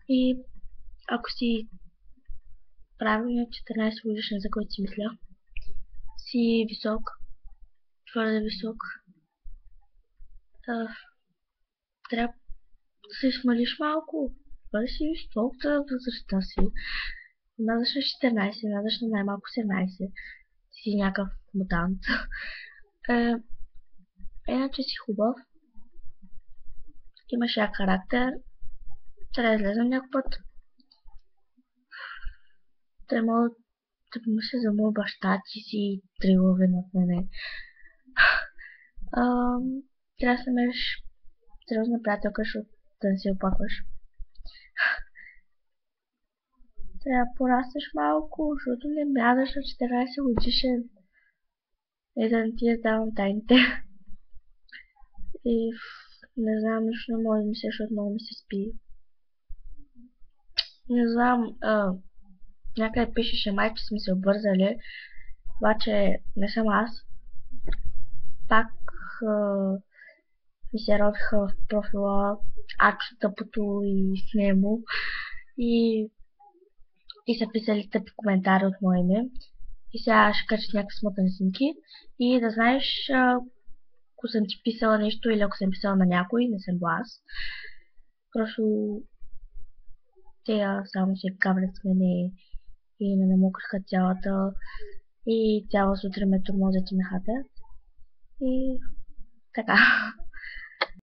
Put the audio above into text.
И ако си правилният 14 годишен, за който си мисля, си висок, твърде висок, трябва да се смалиш малко. Бъде си висок за възрастта си. Надаш на 14, надаш на най-малко 17. Си някакъв мутант. Иначе си хубав. Имаш як характер. Трябва да излезем някой път. Трябва да помисля за моят баща, че си трилови над мене. Трябва да се намериш сериозна приятелка, защото да не се оплакваш. Трябва да пораснеш малко, защото не мядаш на 14 годишен. И да не ти я давам тайните. И не знам, нищо не мога да мисля, защото много ми се спи. Не знам, някъде пишеше май, че сме се обвързали, обаче не съм аз. Пак ми се родиха в профила Ачо Тъпото и Снемо и са писали тъпи коментари от мое име. И сега ще качат някакви смотани снимки. И да знаеш, ако съм ти писала нещо или ако съм писала на някой, не съм била аз. Просто те само се кавлят с мене и ме намокриха цялата и цяла сутрин ме тормозят и ме хапят. И така.